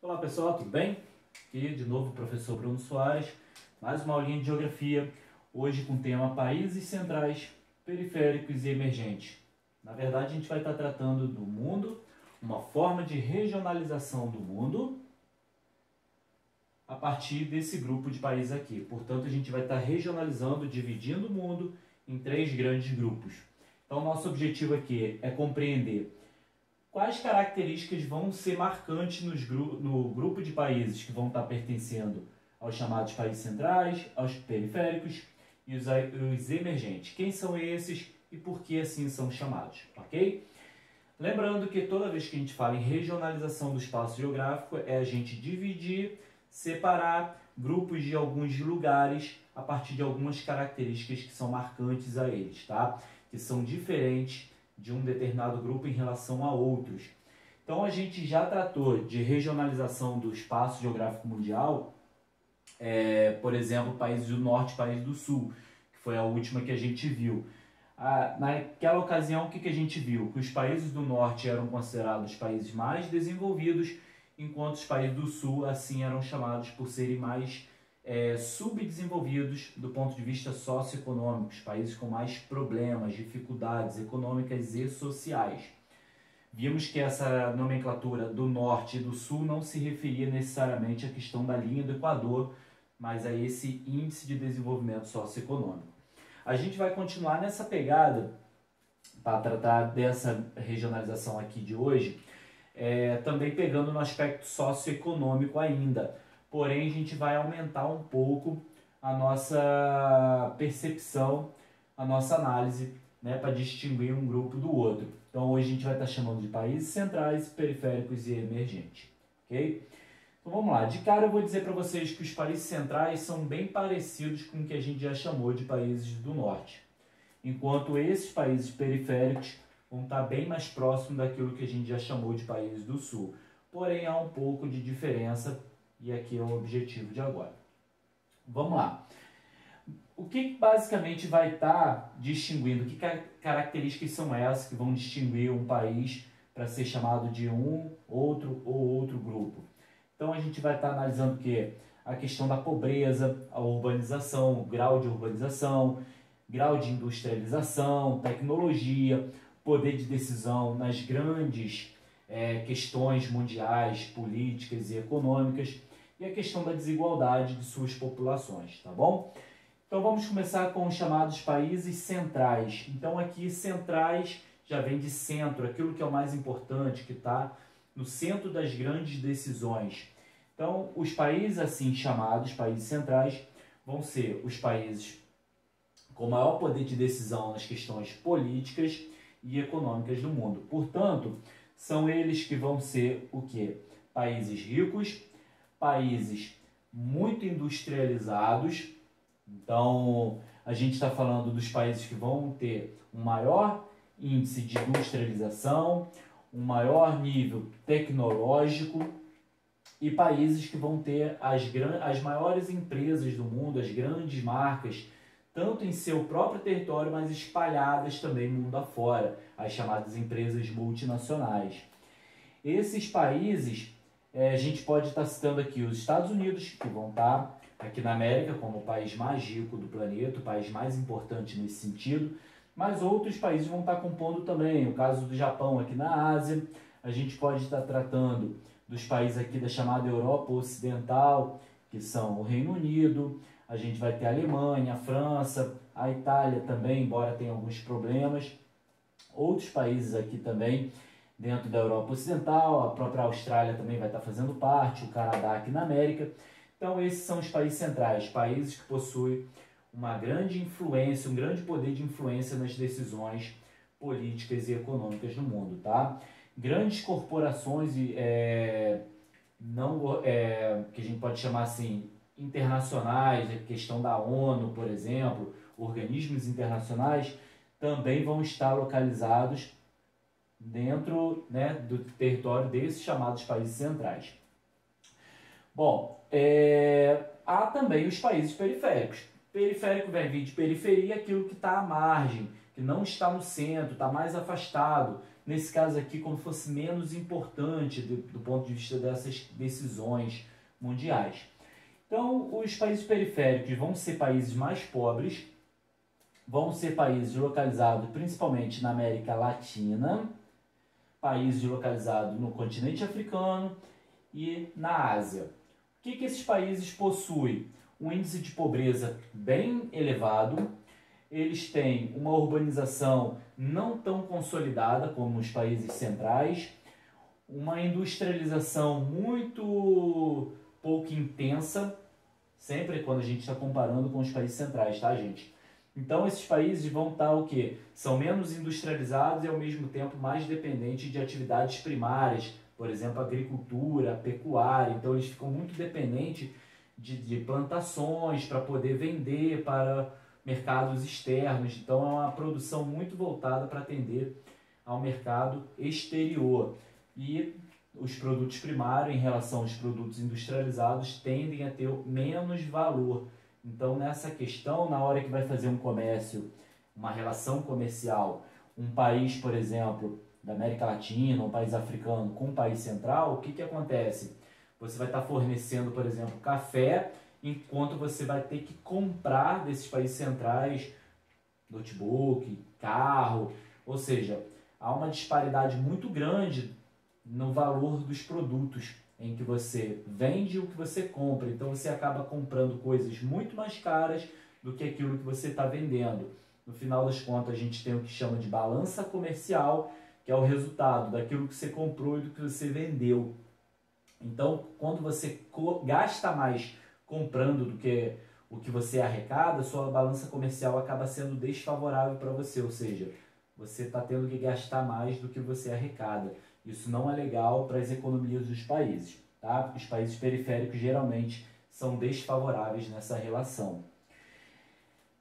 Olá pessoal, tudo bem? Aqui de novo o professor Bruno Soares, mais uma aulinha de geografia, hoje com o tema países centrais, periféricos e emergentes. Na verdade a gente vai estar tratando do mundo, uma forma de regionalização do mundo a partir desse grupo de países aqui. Portanto a gente vai estar regionalizando, dividindo o mundo em 3 grandes grupos. Então nosso objetivo aqui é compreender quais características vão ser marcantes no grupo de países que vão estar pertencendo aos chamados países centrais, aos periféricos e os emergentes. Quem são esses e por que assim são chamados, ok? Lembrando que toda vez que a gente fala em regionalização do espaço geográfico, é a gente dividir, separar grupos de alguns lugares a partir de algumas características que são marcantes a eles, tá? Que são diferentes de um determinado grupo em relação a outros. Então a gente já tratou de regionalização do espaço geográfico mundial, por exemplo, países do norte e países do sul, que foi a última que a gente viu. Naquela ocasião, o que a gente viu? Que os países do norte eram considerados países mais desenvolvidos, enquanto os países do sul assim eram chamados por serem mais subdesenvolvidos do ponto de vista socioeconômico, países com mais problemas, dificuldades econômicas e sociais. Vimos que essa nomenclatura do norte e do sul não se referia necessariamente à questão da linha do Equador, mas a esse índice de desenvolvimento socioeconômico. A gente vai continuar nessa pegada para tratar dessa regionalização aqui de hoje, também pegando no aspecto socioeconômico ainda. Porém, a gente vai aumentar um pouco a nossa percepção, a nossa análise, né, para distinguir um grupo do outro. Então, hoje a gente vai estar chamando de países centrais, periféricos e emergentes. Ok? Então, vamos lá. De cara, eu vou dizer para vocês que os países centrais são bem parecidos com o que a gente já chamou de países do norte. Enquanto esses países periféricos vão estar bem mais próximos daquilo que a gente já chamou de países do sul. Porém, há um pouco de diferença. E aqui é o objetivo de agora. Vamos lá. O que basicamente vai estar distinguindo? Que características são essas que vão distinguir um país para ser chamado de um, outro ou outro grupo? Então a gente vai estar analisando o quê? A questão da pobreza, a urbanização, o grau de urbanização, grau de industrialização, tecnologia, poder de decisão nas grandes questões mundiais, políticas e econômicas, e a questão da desigualdade de suas populações, tá bom? Então vamos começar com os chamados países centrais. Então aqui centrais já vem de centro, aquilo que é o mais importante, que está no centro das grandes decisões. Então os países assim chamados países centrais vão ser os países com maior poder de decisão nas questões políticas e econômicas do mundo. Portanto, são eles que vão ser o quê? Países ricos, países muito industrializados. Então, a gente está falando dos países que vão ter um maior índice de industrialização, um maior nível tecnológico e países que vão ter as maiores empresas do mundo, as grandes marcas, tanto em seu próprio território, mas espalhadas também mundo afora, as chamadas empresas multinacionais. Esses países, a gente pode estar citando aqui os Estados Unidos, que vão estar aqui na América como o país mais rico do planeta, o país mais importante nesse sentido, mas outros países vão estar compondo também, o caso do Japão aqui na Ásia, a gente pode estar tratando dos países aqui da chamada Europa Ocidental, que são o Reino Unido, a gente vai ter a Alemanha, a França, a Itália também, embora tenha alguns problemas, outros países aqui também, dentro da Europa Ocidental, a própria Austrália também vai estar fazendo parte, o Canadá aqui na América. Então esses são os países centrais, países que possuem uma grande influência, um grande poder de influência nas decisões políticas e econômicas do mundo, tá? Grandes corporações, que a gente pode chamar assim, internacionais, a questão da ONU, por exemplo, organismos internacionais, também vão estar localizados dentro, né, do território desses chamados países centrais. Bom, há também os países periféricos. Periférico vai vir de periferia, aquilo que está à margem, que não está no centro, está mais afastado, nesse caso aqui, como se fosse menos importante do ponto de vista dessas decisões mundiais. Então, os países periféricos vão ser países mais pobres, vão ser países localizados principalmente na América Latina, países localizados no continente africano e na Ásia. O que esses países possuem? Um índice de pobreza bem elevado, eles têm uma urbanização não tão consolidada como os países centrais, uma industrialização muito pouco intensa, sempre quando a gente está comparando com os países centrais, tá, gente? Então, esses países vão estar o quê? São menos industrializados e, ao mesmo tempo, mais dependentes de atividades primárias, por exemplo, agricultura, pecuária. Então, eles ficam muito dependentes de plantações para poder vender para mercados externos. Então, é uma produção muito voltada para atender ao mercado exterior. E os produtos primários, em relação aos produtos industrializados, tendem a ter menos valor. Então, nessa questão, na hora que vai fazer um comércio, uma relação comercial, um país, por exemplo, da América Latina, um país africano com um país central, o que acontece? Você vai estar fornecendo, por exemplo, café, enquanto você vai ter que comprar desses países centrais notebook, carro, ou seja, há uma disparidade muito grande no valor dos produtos em que você vende e o que você compra. Então você acaba comprando coisas muito mais caras do que aquilo que você está vendendo. No final das contas, a gente tem o que chama de balança comercial, que é o resultado daquilo que você comprou e do que você vendeu. Então, quando você gasta mais comprando do que o que você arrecada, sua balança comercial acaba sendo desfavorável para você, ou seja, você está tendo que gastar mais do que você arrecada. Isso não é legal para as economias dos países, tá? Os países periféricos geralmente são desfavoráveis nessa relação.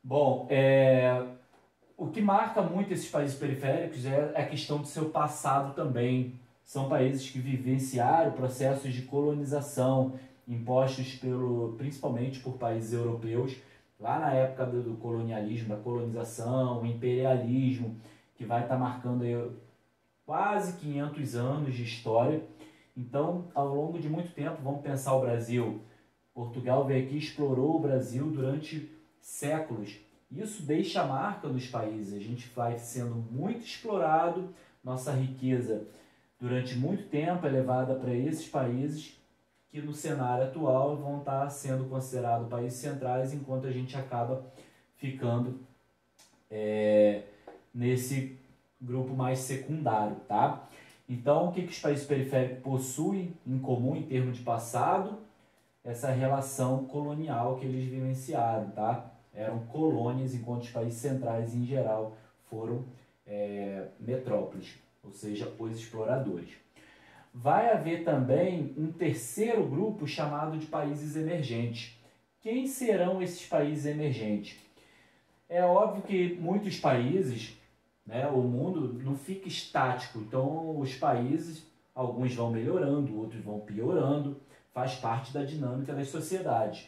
Bom, o que marca muito esses países periféricos é a questão do seu passado também. São países que vivenciaram processos de colonização impostos principalmente por países europeus, lá na época do colonialismo, da colonização, o imperialismo, que vai estar marcando aí quase 500 anos de história. Então, ao longo de muito tempo, vamos pensar o Brasil. Portugal veio aqui e explorou o Brasil durante séculos. Isso deixa a marca nos países. A gente vai sendo muito explorado, nossa riqueza durante muito tempo é levada para esses países que no cenário atual vão estar sendo considerados países centrais, enquanto a gente acaba ficando nesse grupo mais secundário, tá? Então, o que os países periféricos possuem em comum em termos de passado? Essa relação colonial que eles vivenciaram, tá? Eram colônias, enquanto os países centrais, em geral, foram metrópoles, ou seja, os exploradores. Vai haver também um terceiro grupo chamado de países emergentes. Quem serão esses países emergentes? É óbvio que muitos países, o mundo não fica estático, então os países, alguns vão melhorando, outros vão piorando, faz parte da dinâmica das sociedades.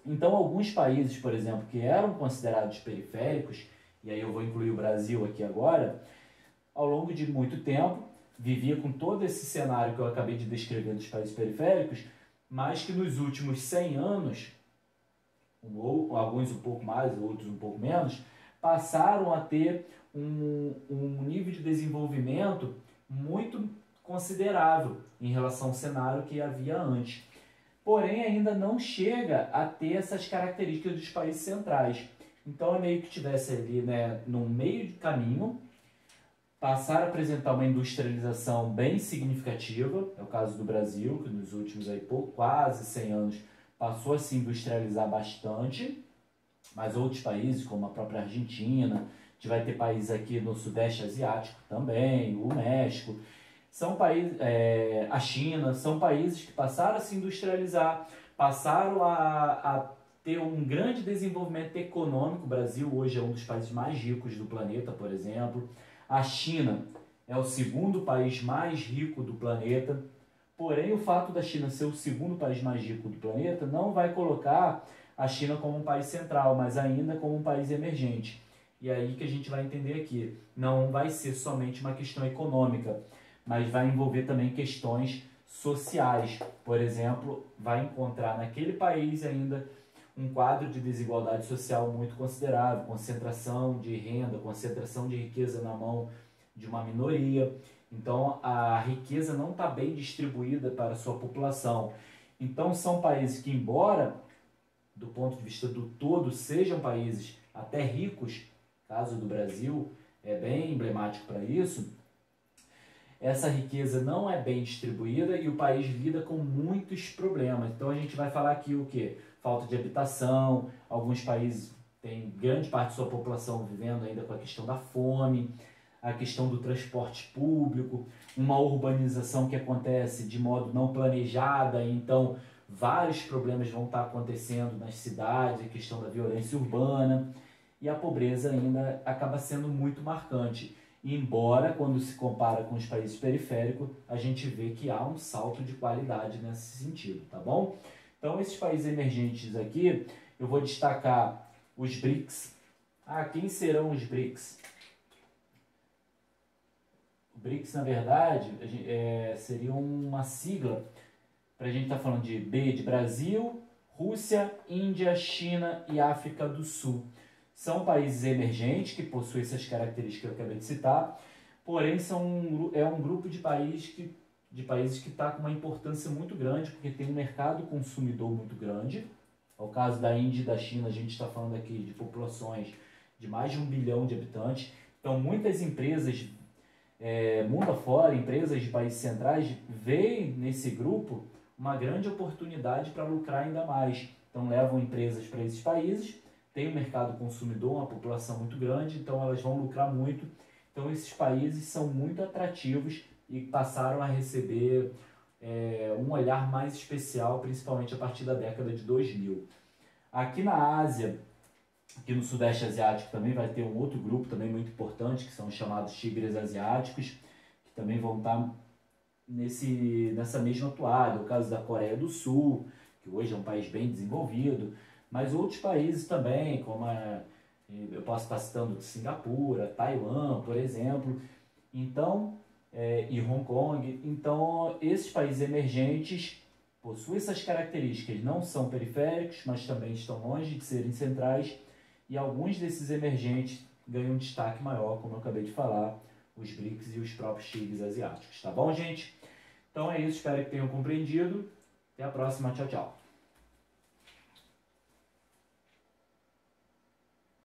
Então alguns países, por exemplo, que eram considerados periféricos, e aí eu vou incluir o Brasil aqui agora, ao longo de muito tempo, vivia com todo esse cenário que eu acabei de descrever dos países periféricos, mas que nos últimos 100 anos, alguns um pouco mais, outros um pouco menos, passaram a ter um nível de desenvolvimento muito considerável em relação ao cenário que havia antes. Porém, ainda não chega a ter essas características dos países centrais. Então, é meio que tivesse ali, no meio de caminho, passar a apresentar uma industrialização bem significativa, é o caso do Brasil, que nos últimos quase 100 anos passou a se industrializar bastante, mas outros países, como a própria Argentina, a gente vai ter países aqui no Sudeste Asiático também, o México, são países, a China, são países que passaram a se industrializar, passaram a ter um grande desenvolvimento econômico. O Brasil hoje é um dos países mais ricos do planeta, por exemplo. A China é o segundo país mais rico do planeta, porém o fato da China ser o segundo país mais rico do planeta não vai colocar a China como um país central, mas ainda como um país emergente. E é aí que a gente vai entender aqui, não vai ser somente uma questão econômica, mas vai envolver também questões sociais. Por exemplo, vai encontrar naquele país ainda um quadro de desigualdade social muito considerável, concentração de renda, concentração de riqueza na mão de uma minoria. Então, a riqueza não está bem distribuída para a sua população. Então, são países que, embora, do ponto de vista do todo, sejam países até ricos, caso do Brasil é bem emblemático para isso, essa riqueza não é bem distribuída e o país lida com muitos problemas. Então a gente vai falar aqui o quê? Falta de habitação, alguns países têm grande parte de sua população vivendo ainda com a questão da fome, a questão do transporte público, uma urbanização que acontece de modo não planejada, então vários problemas vão estar acontecendo nas cidades, a questão da violência urbana, e a pobreza ainda acaba sendo muito marcante. Embora, quando se compara com os países periféricos, a gente vê que há um salto de qualidade nesse sentido, tá bom? Então, esses países emergentes aqui, eu vou destacar os BRICS. Quem serão os BRICS? O BRICS, na verdade, seria uma sigla para a gente estar falando de B de Brasil, Rússia, Índia, China e África do Sul. São países emergentes que possuem essas características que eu acabei de citar, porém é um grupo de países que está com uma importância muito grande, porque tem um mercado consumidor muito grande. No caso da Índia e da China, a gente está falando aqui de populações de mais de 1 bilhão de habitantes. Então, muitas empresas, mundo afora, empresas de países centrais, veem nesse grupo uma grande oportunidade para lucrar ainda mais. Então, levam empresas para esses países, tem um mercado consumidor, uma população muito grande, então elas vão lucrar muito. Então esses países são muito atrativos e passaram a receber um olhar mais especial, principalmente a partir da década de 2000. Aqui na Ásia, aqui no Sudeste Asiático também vai ter um outro grupo também muito importante, que são os chamados tigres asiáticos, que também vão estar nessa mesma toada. O caso da Coreia do Sul, que hoje é um país bem desenvolvido, mas outros países também, como eu posso estar citando Singapura, Taiwan, por exemplo, então, e Hong Kong. Então, esses países emergentes possuem essas características, não são periféricos, mas também estão longe de serem centrais, e alguns desses emergentes ganham um destaque maior, como eu acabei de falar, os BRICS e os próprios tigres asiáticos. Tá bom, gente? Então é isso, espero que tenham compreendido. Até a próxima, tchau, tchau.